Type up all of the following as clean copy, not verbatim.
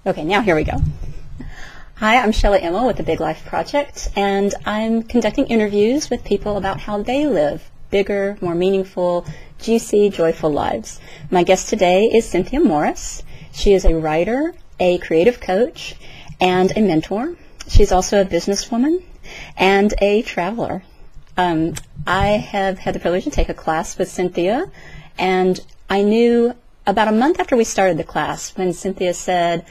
Okay, now here we go. Hi, I'm Shelley Emma with the Big Life Project, and I'm conducting interviews with people about how they live bigger, more meaningful, juicy, joyful lives. My guest today is Cynthia Morris. She is a writer, a creative coach, and a mentor. She's also a businesswoman and a traveler. I have had the privilege to take a class with Cynthia, and I knew about a month after we started the class when Cynthia said,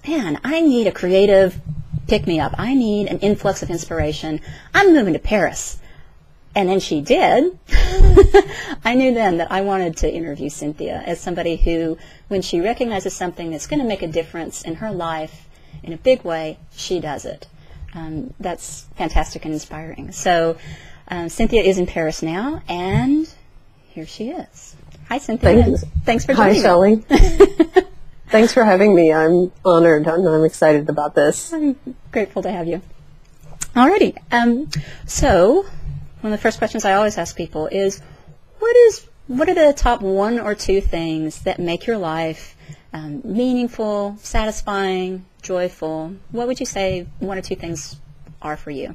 man, I need a creative pick-me-up. I need an influx of inspiration. I'm moving to Paris. And then she did. I knew then that I wanted to interview Cynthia as somebody who, when she recognizes something that's going to make a difference in her life in a big way, she does it. That's fantastic and inspiring. So Cynthia is in Paris now, and here she is. Hi, Cynthia. Thanks for joining me. Hi, Shelley. Thanks for having me. I'm honored and I'm excited about this. I'm grateful to have you. Alrighty. So one of the first questions I always ask people is, what are the top one or two things that make your life meaningful, satisfying, joyful? What would you say one or two things are for you?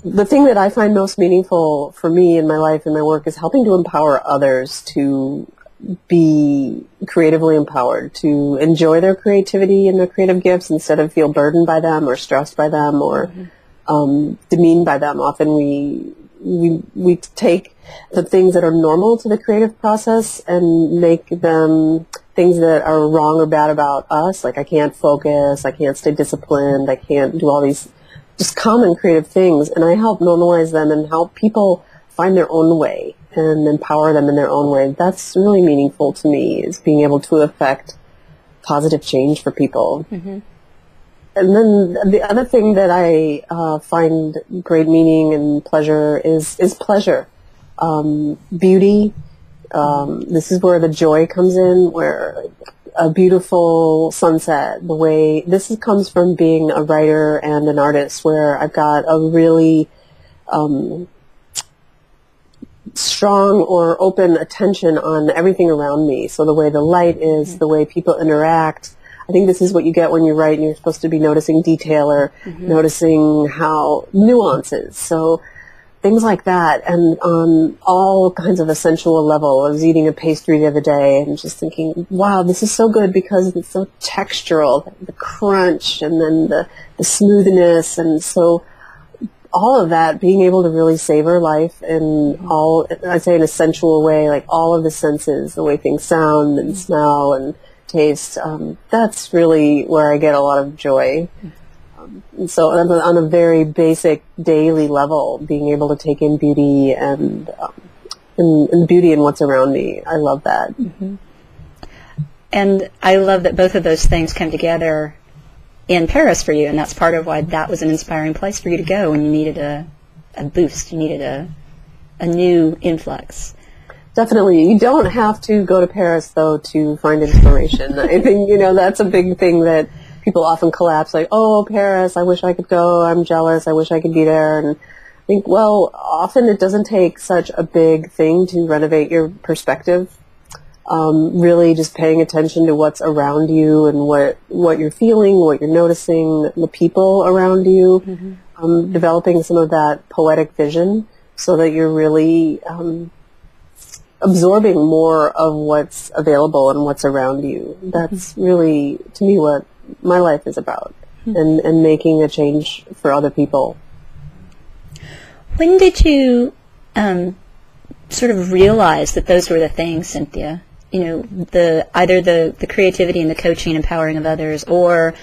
The thing that I find most meaningful for me in my life and my work is helping to empower others to be creatively empowered, to enjoy their creativity and their creative gifts instead of feel burdened by them or stressed by them or demeaned by them. Often we take the things that are normal to the creative process and make them things that are wrong or bad about us. Like I can't focus, I can't stay disciplined, I can't do all these just common creative things. And I help normalize them and help people find their own way and empower them in their own way. That's really meaningful to me, is being able to affect positive change for people. Mm-hmm. And then the other thing that I find great meaning and pleasure is pleasure. Beauty. This is where the joy comes in, where a beautiful sunset, the way this comes from being a writer and an artist, where I've got a really strong or open attention on everything around me. So the way the light is, the way people interact. I think this is what you get when you write and you're supposed to be noticing detail or noticing how nuances. So things like that. And on all kinds of a sensual level. I was eating a pastry the other day and just thinking, wow, this is so good because it's so textural, the crunch and then the smoothness. And so all of that, being able to really savor life in all, I'd say in a sensual way, like all of the senses, the way things sound and smell and taste, that's really where I get a lot of joy. And so on a very basic daily level, being able to take in beauty and beauty in what's around me, I love that. Mm-hmm. And I love that both of those things come together in Paris for you, and that's part of why that was an inspiring place for you to go when you needed a boost, you needed a new influx. Definitely. You don't have to go to Paris, though, to find inspiration. I think, that's a big thing that people often collapse, like, oh, Paris, I wish I could go, I'm jealous, I wish I could be there. And I think, well, often it doesn't take such a big thing to renovate your perspective. Really just paying attention to what's around you and what you're feeling, what you're noticing, the people around you, developing some of that poetic vision so that you're really absorbing more of what's available and what's around you. That's really, to me, what my life is about, and making a change for other people. When did you sort of realize that those were the things, Cynthia? Either the creativity and the coaching and empowering of others, or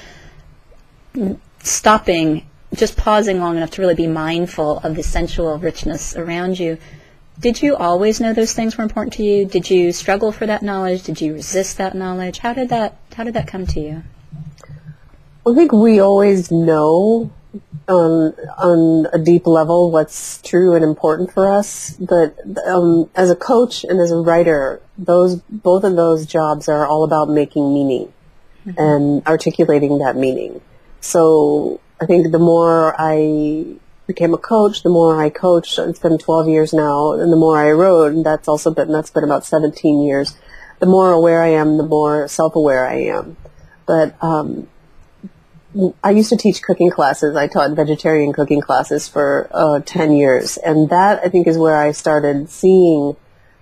stopping, just pausing long enough to really be mindful of the sensual richness around you. Did you always know those things were important to you? Did you struggle for that knowledge? Did you resist that knowledge? How did that come to you? I think we always know on a deep level what's true and important for us, but as a coach and as a writer, both of those jobs are all about making meaning and articulating that meaning. So I think the more I became a coach, the more I coached. It's been 12 years now, and the more I wrote, and that's been about 17 years. The more aware I am, the more self-aware I am. but I used to teach cooking classes. I taught vegetarian cooking classes for 10 years. And that, I think, is where I started seeing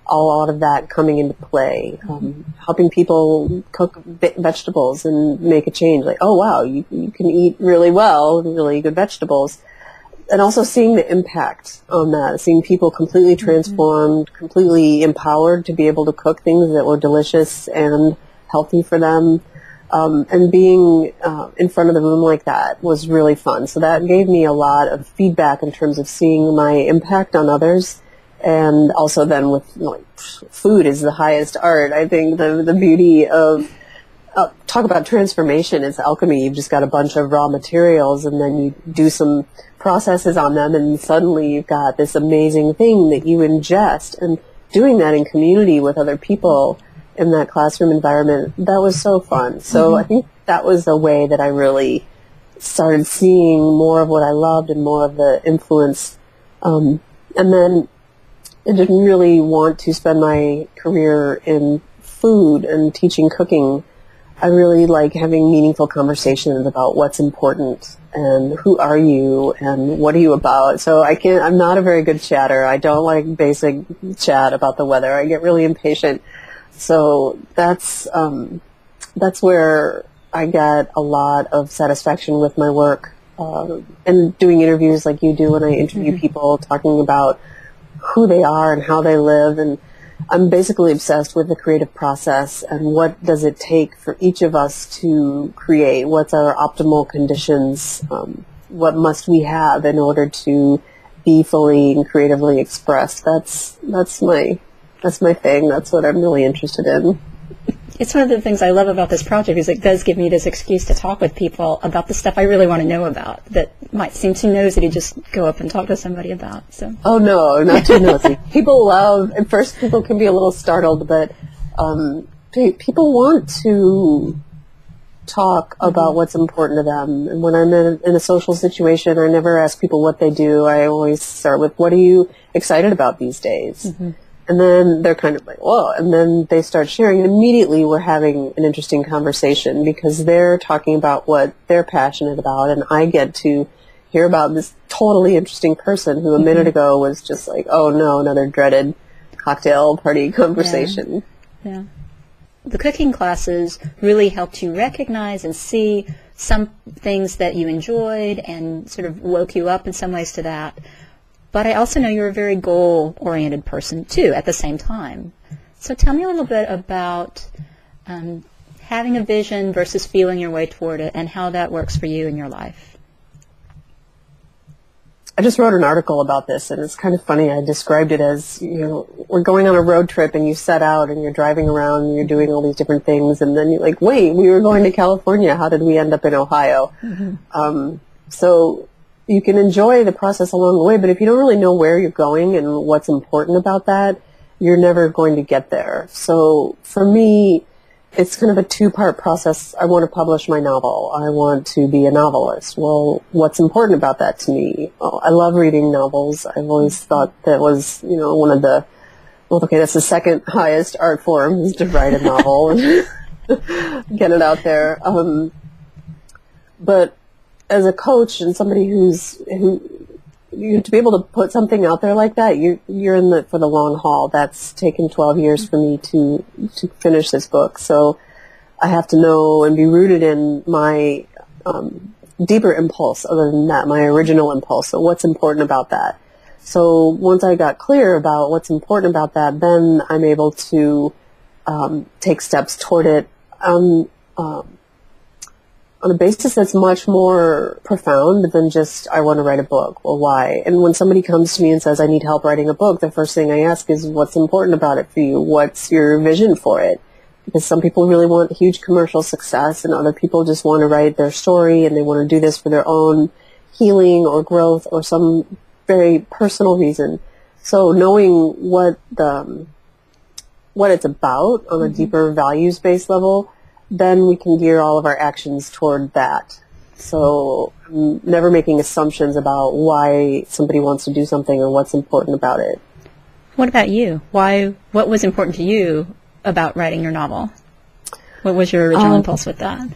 a lot of that coming into play, helping people cook vegetables and make a change. Like, oh, wow, you can eat really well, really good vegetables. And also seeing the impact on that, seeing people completely transformed, completely empowered to be able to cook things that were delicious and healthy for them. And being in front of the room like that was really fun. So that gave me a lot of feedback in terms of seeing my impact on others. And also then with, food is the highest art. I think the beauty of, talk about transformation, it's alchemy. You've just got a bunch of raw materials and then you do some processes on them and suddenly you've got this amazing thing that you ingest. And doing that in community with other people in that classroom environment, that was so fun. So I think that was the way that I really started seeing more of what I loved and more of the influence. And then I didn't really want to spend my career in food and teaching cooking. I really like having meaningful conversations about what's important and who are you and what are you about. So I'm not a very good chatter. I don't like basic chat about the weather. I get really impatient. So that's where I get a lot of satisfaction with my work, and doing interviews like you do when I interview people, talking about who they are and how they live. And I'm basically obsessed with the creative process and what does it take for each of us to create. What's our optimal conditions? What must we have in order to be fully and creatively expressed? That's my thing. That's what I'm really interested in. It's one of the things I love about this project is it does give me this excuse to talk with people about the stuff I really want to know about that might seem too nosy to just go up and talk to somebody about. So. Oh, no, not too nosy. People love, at first people can be a little startled, but people want to talk about what's important to them. And when I'm in a social situation, I never ask people what they do. I always start with, what are you excited about these days? And then they're kind of like, whoa. And then they start sharing. And immediately we're having an interesting conversation because they're talking about what they're passionate about. And I get to hear about this totally interesting person who a minute ago was just like, oh, no, another dreaded cocktail party conversation. Yeah. The cooking classes really helped you recognize and see some things that you enjoyed and sort of woke you up in some ways to that. But I also know you're a very goal-oriented person, too, at the same time. So tell me a little bit about having a vision versus feeling your way toward it and how that works for you in your life. I just wrote an article about this, and it's kind of funny. I described it as, we're going on a road trip, and you set out, and you're driving around, and you're doing all these different things, and then you're like, wait, we were going to California. How did we end up in Ohio? So you can enjoy the process along the way, but if you don't really know where you're going and what's important about that, you're never going to get there. So for me, it's kind of a two-part process. I want to publish my novel. I want to be a novelist. Well, what's important about that to me? Well, I love reading novels. I've always thought that was, one of the, that's the second highest art form is to write a novel and get it out there. But as a coach and somebody who to be able to put something out there like that, you're in for the long haul. That's taken 12 years for me to finish this book. So I have to know and be rooted in my deeper impulse other than that, my original impulse. So what's important about that? So once I got clear about what's important about that, then I'm able to take steps toward it on a basis that's much more profound than just, I want to write a book. Well, why? And when somebody comes to me and says, I need help writing a book, the first thing I ask is, what's important about it for you? What's your vision for it? Because some people really want huge commercial success, and other people just want to write their story, and they want to do this for their own healing or growth or some very personal reason. So knowing what it's about on a deeper values-based level, then we can gear all of our actions toward that. So I'm never making assumptions about why somebody wants to do something or what's important about it. What about you? What was important to you about writing your novel? What was your original impulse with that?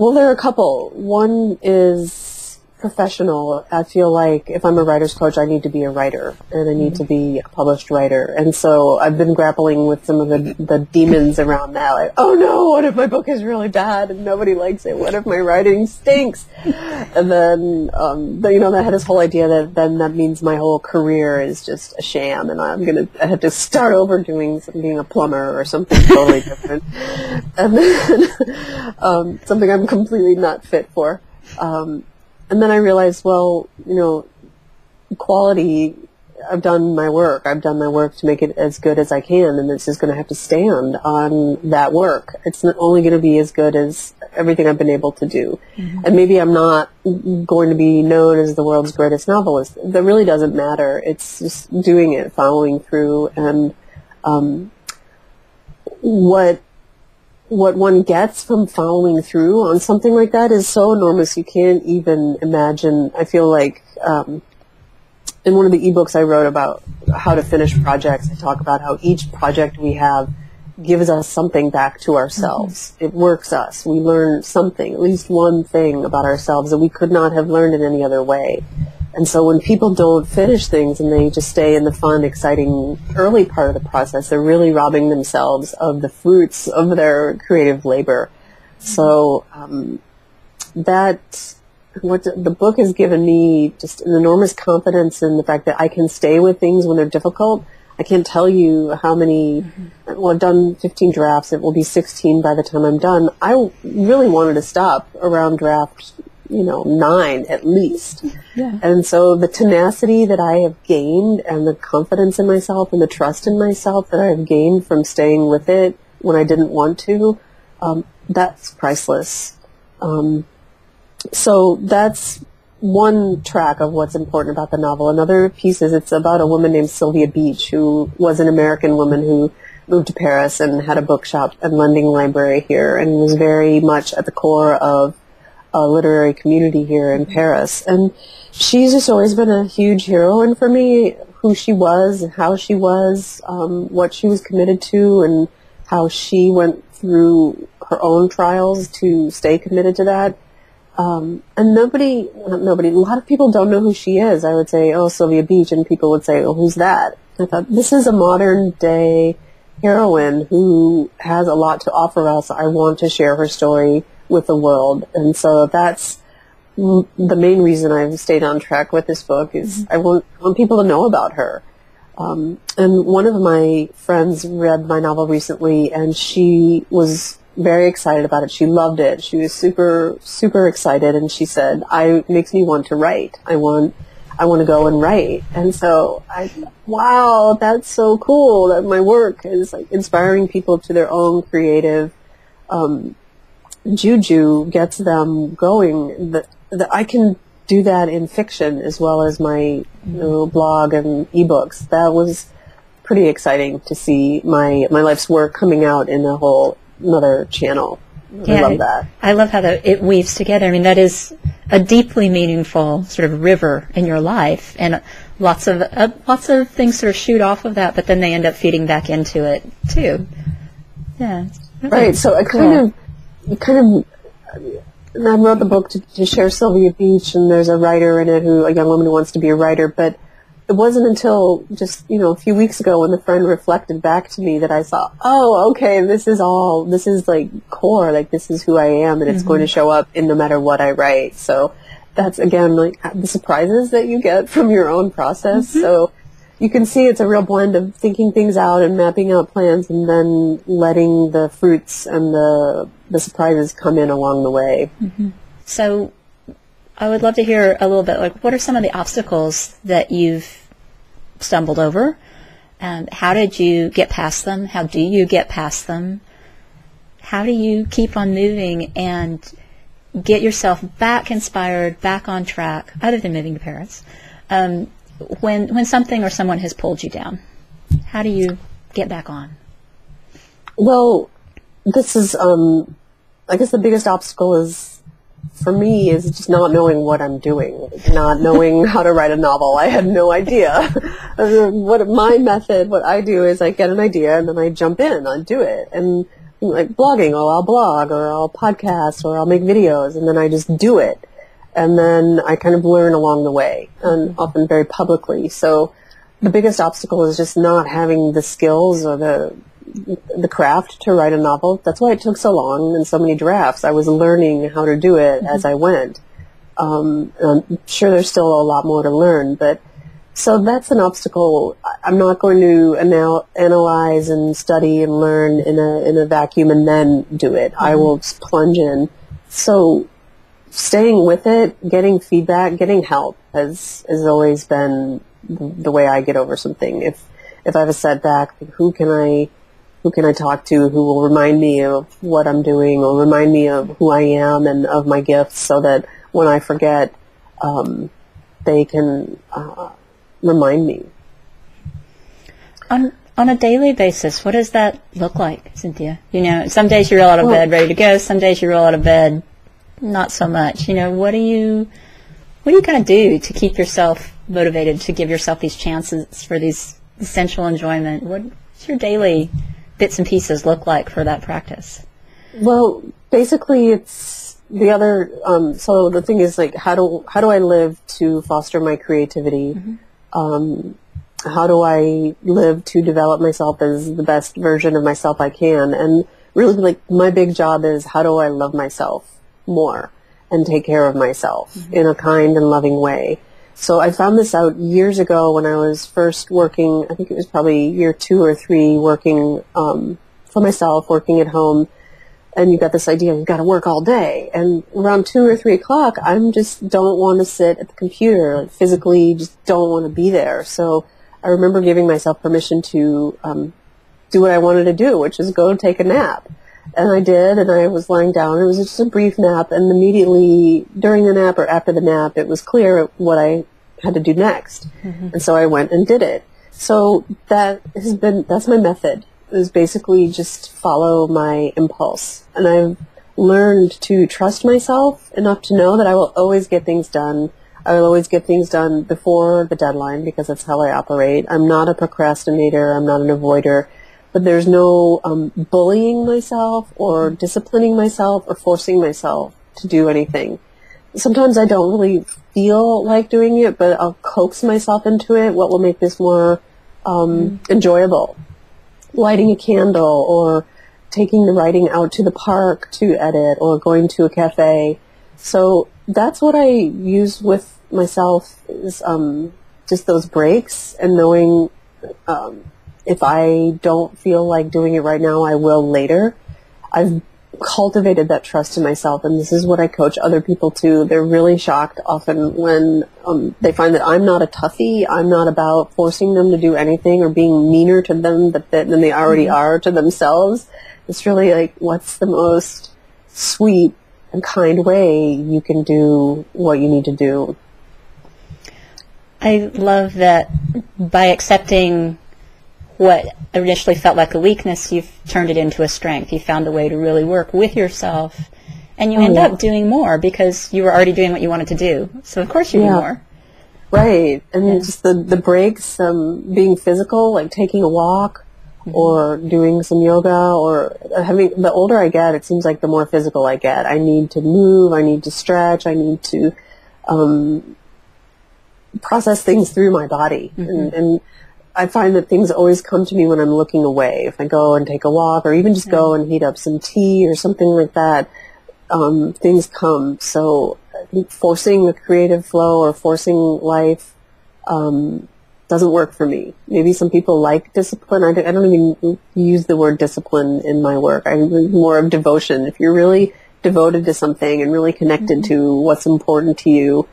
Well, there are a couple. One is professional. I feel like if I'm a writer's coach, I need to be a writer, and I need to be a published writer. And so I've been grappling with some of the demons around that. Like, oh no, what if my book is really bad and nobody likes it? What if my writing stinks? And then, I had this whole idea that then that means my whole career is just a sham, and I have to start over being a plumber or something totally different. And then, something I'm completely not fit for. And then I realized, well, quality, I've done my work. I've done my work to make it as good as I can, and it's just going to have to stand on that work. It's not only going to be as good as everything I've been able to do. Mm-hmm. And maybe I'm not going to be known as the world's greatest novelist. That really doesn't matter. It's just doing it, following through, and what one gets from following through on something like that is so enormous you can't even imagine. I feel like in one of the ebooks I wrote about how to finish projects, I talk about how each project we have gives us something back to ourselves. Mm-hmm. It works us. We learn something, at least one thing about ourselves that we could not have learned in any other way. And so when people don't finish things and they just stay in the fun, exciting early part of the process, they're really robbing themselves of the fruits of their creative labor. So what the book has given me just an enormous confidence in the fact that I can stay with things when they're difficult. I can't tell you how many, well, I've done 15 drafts. It will be 16 by the time I'm done. I really wanted to stop around draft 9 at least. Yeah. And so the tenacity that I have gained and the confidence in myself and the trust in myself that I have gained from staying with it when I didn't want to, that's priceless. So that's one track of what's important about the novel. Another piece is it's about a woman named Sylvia Beach, who was an American woman who moved to Paris and had a bookshop and lending library here and was very much at the core of a literary community here in Paris. And she's just always been a huge heroine for me, who she was and how she was, what she was committed to, and how she went through her own trials to stay committed to that. And a lot of people don't know who she is. I would say, oh, Sylvia Beach, and people would say, oh, who's that? I thought, this is a modern day heroine who has a lot to offer us. I want to share her story with the world. And so that's the main reason I've stayed on track with this book is I want people to know about her. And one of my friends read my novel recently, and she was very excited about it. She loved it. She was super, super excited, and she said, it makes me want to write. I want to go and write. And so wow, that's so cool that my work is like inspiring people to their own creative juju, gets them going. That I can do that in fiction as well as my blog and ebooks. That was pretty exciting to see my life's work coming out in a whole another channel. Yeah, I love that. I love how it weaves together. I mean, that is a deeply meaningful sort of river in your life, and lots of things sort of shoot off of that, but then they end up feeding back into it too. Yeah, really right. So I kind of, and I wrote the book to share Sylvia Beach, and there's a writer in it a young woman who wants to be a writer, but it wasn't until just, a few weeks ago when the friend reflected back to me that I saw, oh, okay, this is like core, like this is who I am, and it's going to show up in no matter what I write. So that's, again, like the surprises that you get from your own process. So you can see it's a real blend of thinking things out and mapping out plans and then letting the fruits and the surprises come in along the way. So I would love to hear a little bit, like, what are some of the obstacles that you've stumbled over? How did you get past them? How do you get past them? How do you keep on moving and get yourself back inspired, back on track, other than moving to Paris, when something or someone has pulled you down? How do you get back on? Well, this is, I guess the biggest obstacle for me is just not knowing what I'm doing, not knowing how to write a novel. I had no idea. What my method, what I do is I get an idea and then I jump in, I do it. And like blogging. Oh, I'll blog, or I'll podcast, or I'll make videos, and then I just do it. And then I kind of learn along the way, and often very publicly. So the biggest obstacle is just not having the skills or the craft to write a novel. That's why it took so long and so many drafts. I was learning how to do it as I went. I'm sure there's still a lot more to learn, but so that's an obstacle. I'm not going to analyze and study and learn in a vacuum and then do it. I will just plunge in. So staying with it, getting feedback, getting help has always been the way I get over something. If I have a setback, who can I talk to who will remind me of what I'm doing, or remind me of who I am and of my gifts, so that when I forget, they can remind me. On a daily basis, what does that look like, Cynthia? You know, some days you roll out of bed ready to go. Some days you roll out of bed not so much. You know, what do you kind of do to keep yourself motivated, to give yourself these chances for these essential enjoyment? What's your daily bits and pieces look like for that practice? Well, basically it's the other, so the thing is, like, how do I live to foster my creativity? How do I live to develop myself as the best version of myself I can? And really, like, my big job is, how do I love myself more and take care of myself in a kind and loving way? So I found this out years ago when I was first working. I think it was probably year 2 or 3, working for myself, working at home. And you got this idea, you've got to work all day. And around 2 or 3 o'clock, I just don't want to sit at the computer, like, physically just don't want to be there. So I remember giving myself permission to do what I wanted to do, which is go take a nap. And I did, and I was lying down. It was just a brief nap, and immediately during the nap or after the nap, it was clear what I had to do next. And so I went and did it. So that's my method, is basically just follow my impulse. And I've learned to trust myself enough to know that I will always get things done. I will always get things done before the deadline, because that's how I operate. I'm not a procrastinator. I'm not an avoider. But there's no bullying myself or disciplining myself or forcing myself to do anything. Sometimes I don't really feel like doing it, but I'll coax myself into it. What will make this more enjoyable? Lighting a candle, or taking the writing out to the park to edit, or going to a cafe. So that's what I use with myself, is just those breaks, and knowing if I don't feel like doing it right now, I will later. I've cultivated that trust in myself, and this is what I coach other people to. They're really shocked often when they find that I'm not a toughie. I'm not about forcing them to do anything or being meaner to them than they already are to themselves. It's really like, what's the most sweet and kind way you can do what you need to do? I love that by accepting what initially felt like a weakness, you've turned it into a strength. You found a way to really work with yourself, and you end up doing more because you were already doing what you wanted to do. So of course you do more. Right. And just the breaks, being physical, like taking a walk or doing some yoga, or the older I get, it seems like the more physical I get. I need to move, I need to stretch, I need to process things through my body. And I find that things always come to me when I'm looking away. If I go and take a walk, or even just go and heat up some tea or something like that, things come. So I think forcing the creative flow or forcing life doesn't work for me. Maybe some people like discipline. I don't even use the word discipline in my work. I'm more of devotion. If you're really devoted to something and really connected to what's important to you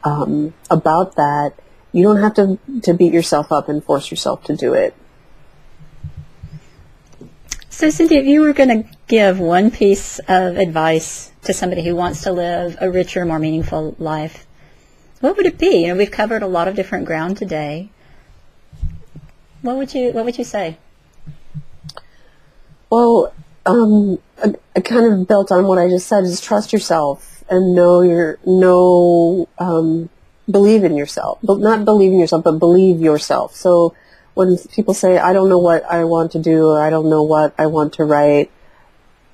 about that, you don't have to beat yourself up and force yourself to do it. So, Cynthia, if you were going to give one piece of advice to somebody who wants to live a richer, more meaningful life, what would it be? You know, we've covered a lot of different ground today. What would you say? Well, I kind of built on what I just said, is trust yourself and believe in yourself. But not believe in yourself, but believe yourself. So when people say, I don't know what I want to do, or I don't know what I want to write,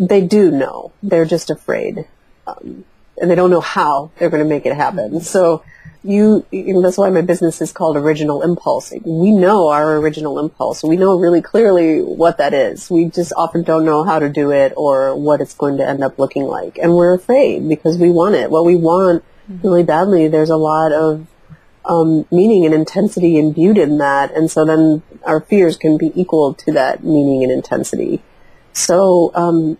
they do know. They're just afraid. And they don't know how they're going to make it happen. So you know, that's why my business is called Original Impulse. We know our original impulse. We know really clearly what that is. We just often don't know how to do it or what it's going to end up looking like. And we're afraid because we want it. What we want really badly, there's a lot of meaning and intensity imbued in that. And so then our fears can be equal to that meaning and intensity. So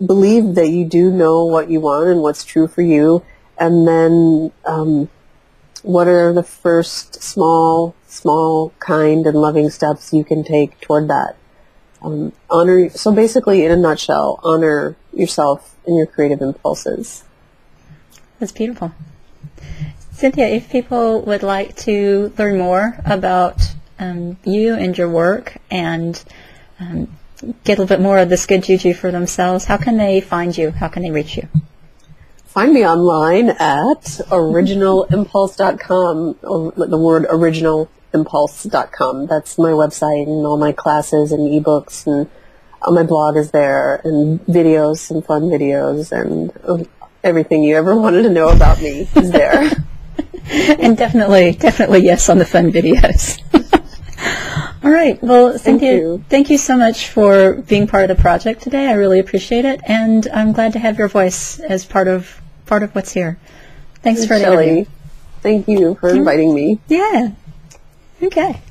believe that you do know what you want and what's true for you. And then what are the first small, kind and loving steps you can take toward that? So basically, in a nutshell, honor yourself and your creative impulses. That's beautiful. Cynthia, if people would like to learn more about you and your work and get a little bit more of this good juju for themselves, how can they find you? How can they reach you? Find me online at originalimpulse.com, or the word originalimpulse.com. That's my website, and all my classes and ebooks, and my blog is there, and videos, and fun videos, and everything you ever wanted to know about me is there. And definitely yes on the fun videos. All right. Well, Cynthia, thank you so much for being part of the project today. I really appreciate it, and I'm glad to have your voice as part of what's here. Thanks for the interview. Thank you for inviting me. Yeah. Okay.